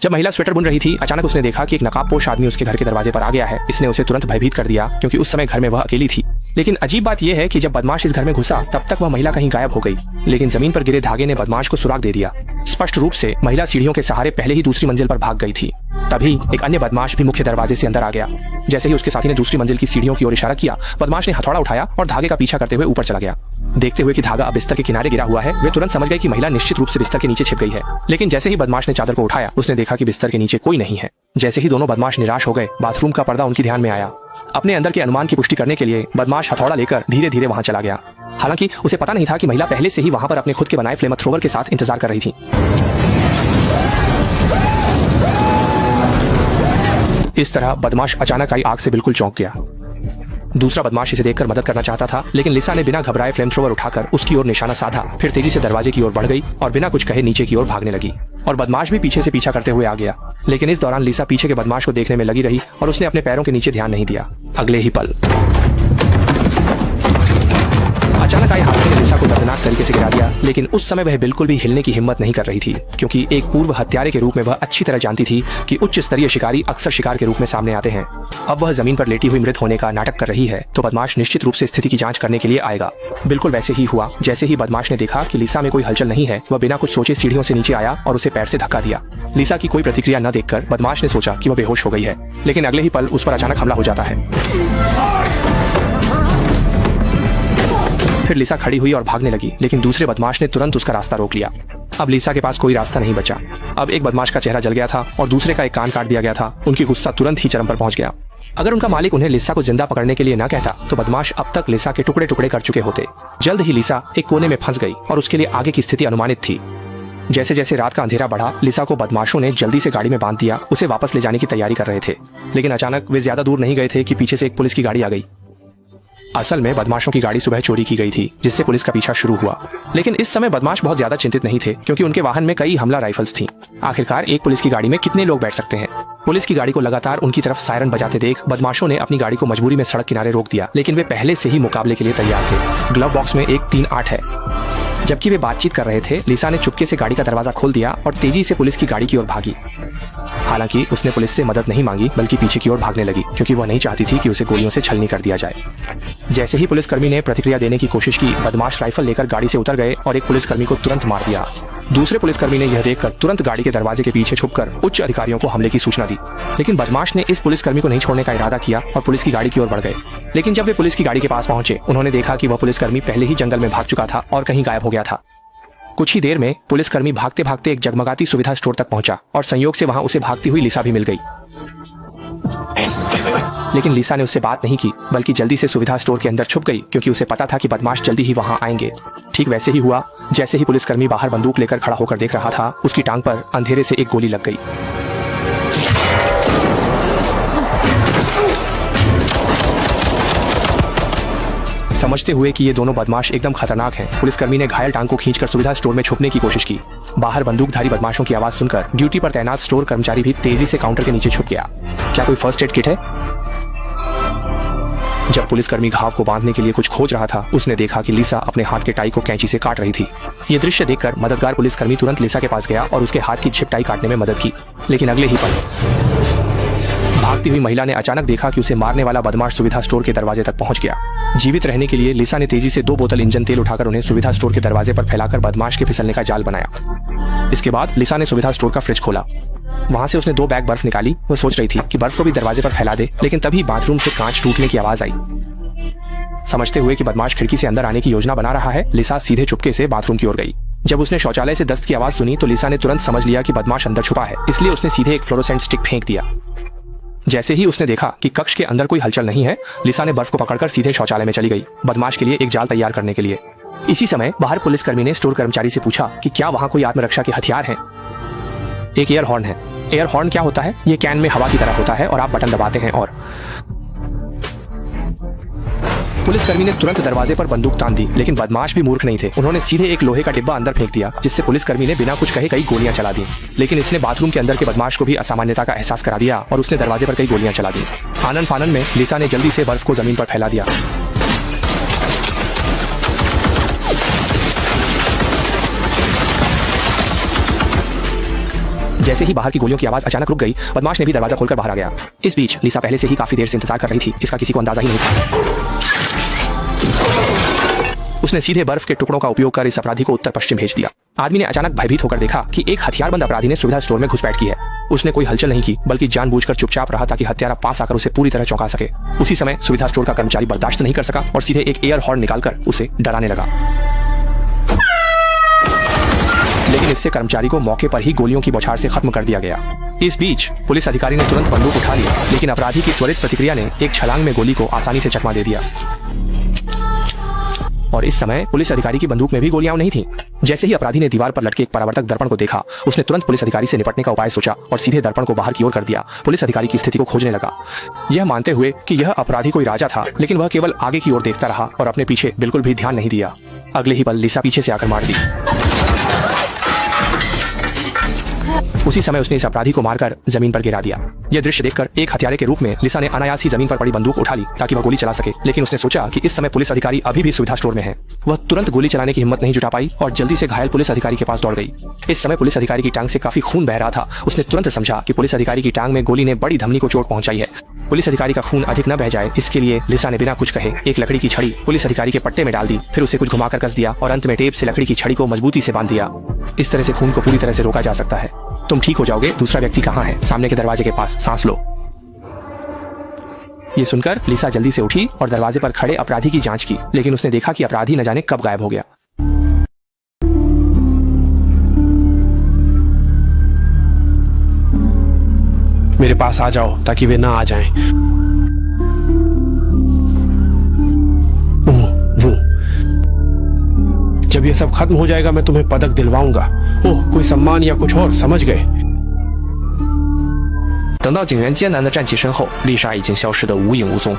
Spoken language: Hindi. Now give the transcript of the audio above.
जब महिला स्वेटर बुन रही थी, अचानक उसने देखा कि एक नकाबपोश आदमी उसके घर के दरवाजे पर आ गया है। इसने उसे तुरंत भयभीत कर दिया क्योंकि उस समय घर में वह अकेली थी। लेकिन अजीब बात यह है कि जब बदमाश इस घर में घुसा तब तक वह महिला कहीं गायब हो गई, लेकिन जमीन पर गिरे धागे ने बदमाश को सुराग दे दिया। स्पष्ट रूप से महिला सीढ़ियों के सहारे पहले ही दूसरी मंजिल पर भाग गई थी। तभी एक अन्य बदमाश भी मुख्य दरवाजे से अंदर आ गया। जैसे ही उसके साथी ने दूसरी मंजिल की सीढ़ियों की ओर इशारा किया, बदमाश ने हथौड़ा उठाया और धागे का पीछा करते हुए ऊपर चला गया। देखते हुए कि धागा अब बिस्तर के किनारे गिरा हुआ है, वे तुरंत समझ गए कि महिला निश्चित रूप से बिस्तर के नीचे छिप गई है। लेकिन जैसे ही बदमाश ने चादर को उठाया, उसने देखा कि बिस्तर के नीचे कोई नहीं है। जैसे ही दोनों बदमाश निराश हो गए, बाथरूम का पर्दा उनकी ध्यान में आया। अपने अंदर के अनुमान की पुष्टि करने के लिए बदमाश हथौड़ा लेकर धीरे धीरे वहां चला गया। हालांकि उसे पता नहीं था कि महिला पहले से ही वहां पर अपने खुद के बनाए फ्लेम थ्रोवर के साथ इंतजार कर रही थी। इस तरह बदमाश अचानक आई आग से बिल्कुल चौंक गया। दूसरा बदमाश इसे देखकर मदद करना चाहता था, लेकिन लिसा ने बिना घबराए फ्लेम थ्रोवर उठाकर उसकी ओर निशाना साधा, फिर तेजी से दरवाजे की ओर बढ़ गई और बिना कुछ कहे नीचे की ओर भागने लगी। और बदमाश भी पीछे से पीछा करते हुए आ गया। लेकिन इस दौरान लिसा पीछे के बदमाश को देखने में लगी रही और उसने अपने पैरों के नीचे ध्यान नहीं दिया। अगले ही पल अचानक आई हादसे ने लिसा को दर्दनाक तरीके से गिरा दिया, लेकिन उस समय वह बिल्कुल भी हिलने की हिम्मत नहीं कर रही थी, क्योंकि एक पूर्व हत्यारे के रूप में वह अच्छी तरह जानती थी कि उच्च स्तरीय शिकारी अक्सर शिकार के रूप में सामने आते हैं। अब वह जमीन पर लेटी हुई मृत होने का नाटक कर रही है, तो बदमाश निश्चित रूप से स्थिति की जांच करने के लिए आएगा। बिल्कुल वैसे ही हुआ। जैसे ही बदमाश ने देखा कि लिसा में कोई हलचल नहीं है, वह बिना कुछ सोचे सीढ़ियों से नीचे आया और उसे पैर से धक्का दिया। लिसा की कोई प्रतिक्रिया न देखकर बदमाश ने सोचा कि वह बेहोश हो गई है, लेकिन अगले ही पल उस पर अचानक हमला हो जाता है। फिर लिसा खड़ी हुई और भागने लगी, लेकिन दूसरे बदमाश ने तुरंत उसका रास्ता रोक लिया। अब लिसा के पास कोई रास्ता नहीं बचा। अब एक बदमाश का चेहरा जल गया था और दूसरे का एक कान काट दिया गया था। उनकी गुस्सा तुरंत ही चरम पर पहुंच गया। अगर उनका मालिक उन्हें लिसा को जिंदा पकड़ने के लिए न कहता, तो बदमाश अब तक लिसा के टुकड़े टुकड़े कर चुके होते। जल्द ही लिसा एक कोने में फंस गई और उसके लिए आगे की स्थिति अनुमानित थी। जैसे जैसे रात का अंधेरा बढ़ा, लिसा को बदमाशों ने जल्दी से गाड़ी में बांध दिया। उसे वापस ले जाने की तैयारी कर रहे थे, लेकिन अचानक वे ज्यादा दूर नहीं गए थे कि पीछे से एक पुलिस की गाड़ी आ गई। असल में बदमाशों की गाड़ी सुबह चोरी की गई थी, जिससे पुलिस का पीछा शुरू हुआ। लेकिन इस समय बदमाश बहुत ज्यादा चिंतित नहीं थे, क्योंकि उनके वाहन में कई हमला राइफल्स थीं। आखिरकार एक पुलिस की गाड़ी में कितने लोग बैठ सकते हैं? पुलिस की गाड़ी को लगातार उनकी तरफ सायरन बजाते देख बदमाशों ने अपनी गाड़ी को मजबूरी में सड़क किनारे रोक दिया, लेकिन वे पहले से ही मुकाबले के लिए तैयार थे। ग्लव बॉक्स में एक 3-8 है। जबकि वे बातचीत कर रहे थे, लिसा ने चुपके से गाड़ी का दरवाजा खोल दिया और तेजी से पुलिस की गाड़ी की ओर भागी। हालांकि उसने पुलिस से मदद नहीं मांगी, बल्कि पीछे की ओर भागने लगी, क्योंकि वह नहीं चाहती थी कि उसे गोलियों से छलनी कर दिया जाए। जैसे ही पुलिसकर्मी ने प्रतिक्रिया देने की कोशिश की, बदमाश राइफल लेकर गाड़ी से उतर गए और एक पुलिसकर्मी को तुरंत मार दिया। दूसरे पुलिसकर्मी ने यह देखकर तुरंत गाड़ी के दरवाजे के पीछे छुपकर उच्च अधिकारियों को हमले की सूचना दी। लेकिन बदमाश ने इस पुलिसकर्मी को नहीं छोड़ने का इरादा किया और पुलिस की गाड़ी की ओर बढ़ गए। लेकिन जब वे पुलिस की गाड़ी के पास पहुंचे, उन्होंने देखा कि वह पुलिसकर्मी पहले ही जंगल में भाग चुका था और कहीं गायब हो गया था। कुछ ही देर में पुलिसकर्मी भागते भागते एक जगमगाती सुविधा स्टोर तक पहुंचा और संयोग से वहां उसे भागती हुई लिसा भी मिल गई। लेकिन लिसा ने उससे बात नहीं की, बल्कि जल्दी से सुविधा स्टोर के अंदर छुप गई, क्योंकि उसे पता था कि बदमाश जल्दी ही वहां आएंगे। ठीक वैसे ही हुआ। जैसे ही पुलिसकर्मी बाहर बंदूक लेकर खड़ा होकर देख रहा था, उसकी टांग पर अंधेरे से एक गोली लग गई। समझते हुए कि ये दोनों बदमाश एकदम खतरनाक हैं, पुलिसकर्मी ने घायल टांग को खींचकर सुविधा स्टोर में छुपने की कोशिश की। बाहर बंदूकधारी बदमाशों की आवाज सुनकर ड्यूटी पर तैनात स्टोर कर्मचारी भी तेजी से काउंटर के नीचे छुप गया। क्या कोई फर्स्ट एड किट है? जब पुलिसकर्मी घाव को बांधने के लिए कुछ खोज रहा था, उसने देखा कि लिसा अपने हाथ के टाई को कैंची से काट रही थी। ये दृश्य देखकर मददगार पुलिसकर्मी तुरंत लिसा के पास गया और उसके हाथ की छिप टाई काटने में मदद की। लेकिन अगले ही पल भागती हुई महिला ने अचानक देखा कि उसे मारने वाला बदमाश सुविधा स्टोर के दरवाजे तक पहुंच गया। जीवित रहने के लिए लिसा ने तेजी से 2 बोतल इंजन तेल उठाकर उन्हें सुविधा स्टोर के दरवाजे पर फैलाकर बदमाश के फिसलने का जाल बनाया। इसके बाद लिसा ने सुविधा स्टोर का फ्रिज खोला। वहां से उसने 2 बैग बर्फ निकाली। वो सोच रही थी कि बर्फ को भी दरवाजे पर फैला दे, लेकिन तभी बाथरूम से कांच टूटने की आवाज आई। समझते हुए कि बदमाश खिड़की से अंदर आने की योजना बना रहा है, लिसा सीधे चुपके से बाथरूम की ओर गई। जब उसने शौचालय से दस्त की आवाज सुनी, तो लिसा ने तुरंत समझ लिया कि बदमाश अंदर छुपा है, इसलिए उसने सीधे एक फ्लोरोसेंट स्टिक फेंक दिया। जैसे ही उसने देखा कि कक्ष के अंदर कोई हलचल नहीं है, लिसा ने बर्फ को पकड़कर सीधे शौचालय में चली गई, बदमाश के लिए एक जाल तैयार करने के लिए। इसी समय बाहर पुलिसकर्मी ने स्टोर कर्मचारी से पूछा कि क्या वहां कोई आत्मरक्षा के हथियार हैं। एक एयर हॉर्न है। एयर हॉर्न क्या होता है? ये कैन में हवा की तरह होता है और आप बटन दबाते हैं और पुलिसकर्मी ने तुरंत दरवाजे पर बंदूक तान दी, लेकिन बदमाश भी मूर्ख नहीं थे। उन्होंने सीधे एक लोहे का डिब्बा अंदर फेंक दिया, जिससे पुलिसकर्मी ने बिना कुछ कहे कई गोलियां चला दी। लेकिन इसने बाथरूम के अंदर के बदमाश को भी असामान्यता का एहसास करा दिया और उसने दरवाजे पर कई गोलियां चला दी। आनन फानन में लिसा ने जल्दी से बर्फ को जमीन पर फैला दिया। जैसे ही बाहर की गोलियों की आवाज अचानक रुक गई, बदमाश ने भी दरवाजा खोलकर बाहर आ गया। इस बीच लिसा पहले से ही काफी देर से इंतजार कर रही थी, इसका किसी को अंदाजा ही नहीं था। उसने सीधे बर्फ के टुकड़ों का उपयोग कर इस अपराधी को उत्तर पश्चिम भेज दिया। आदमी ने अचानक भयभीत होकर देखा कि एक हथियारबंद अपराधी ने सुविधा स्टोर में घुसपैठ की है। उसने कोई हलचल नहीं की, बल्कि जानबूझकर चुपचाप रहा ताकि हत्यारा पास आकर उसे पूरी तरह चौंका सके। उसी समय सुविधा स्टोर का कर्मचारी बर्दाश्त नहीं कर सका और सीधे एक एयर हॉर्न निकालकर उसे डराने लगा। लेकिन इससे कर्मचारी को मौके पर ही गोलियों की बौछार से खत्म कर दिया गया। इस बीच पुलिस अधिकारी ने तुरंत बंदूक उठा लिया, लेकिन अपराधी की त्वरित प्रतिक्रिया ने एक छलांग में गोली को आसानी से चकमा दे दिया। और इस समय पुलिस अधिकारी की बंदूक में भी गोलियां नहीं थीं। जैसे ही अपराधी ने दीवार पर लटके एक परावर्तक दर्पण को देखा, उसने तुरंत पुलिस अधिकारी से निपटने का उपाय सोचा और सीधे दर्पण को बाहर की ओर कर दिया। पुलिस अधिकारी की स्थिति को खोजने लगा, यह मानते हुए कि यह अपराधी कोई राजा था, लेकिन वह केवल आगे की ओर देखता रहा और अपने पीछे बिल्कुल भी ध्यान नहीं दिया। अगले ही पल लिसा पीछे से आकर मार दी। उसी समय उसने इस अपराधी को मारकर जमीन पर गिरा दिया। यह दृश्य देखकर एक हत्यारे के रूप में लिसा ने अनायास ही जमीन पर पड़ी बंदूक उठा ली ताकि वह गोली चला सके, लेकिन उसने सोचा कि इस समय पुलिस अधिकारी अभी भी सुविधा स्टोर में है। वह तुरंत गोली चलाने की हिम्मत नहीं जुटा पाई और जल्दी से घायल पुलिस अधिकारी के पास दौड़ गई। इस समय पुलिस अधिकारी की टांग से काफी खून बह रहा था। उसने तुरंत समझा कि पुलिस अधिकारी की टांग में गोली ने बड़ी धमनी को चोट पहुंचाई है। पुलिस अधिकारी का खून अधिक न बह जाए, इसके लिए लिसा ने बिना कुछ कहे एक लकड़ी की छड़ी पुलिस अधिकारी के पट्टे में डाल दी, फिर उसे कुछ घुमाकर कस दिया और अंत में टेप से लकड़ी की छड़ी को मजबूती से बांध दिया। इस तरह से खून को पूरी तरह से रोका जा सकता है। तुम ठीक हो जाओगे। दूसरा व्यक्ति कहाँ है? सामने के दरवाजे के पास, सांस लो। ये सुनकर लिसा जल्दी से उठी और दरवाजे पर खड़े अपराधी की जांच की, लेकिन उसने देखा कि अपराधी न जाने कब गायब हो गया। मेरे पास आ जाओ ताकि वे ना आ जाएं। वो जब ये सब खत्म हो जाएगा मैं तुम्हें पदक दिलवाऊंगा। ओह, कोई सम्मान या कुछ और, समझ गए। 等到警员艰难地站起身后，丽莎已经消失得无影无踪。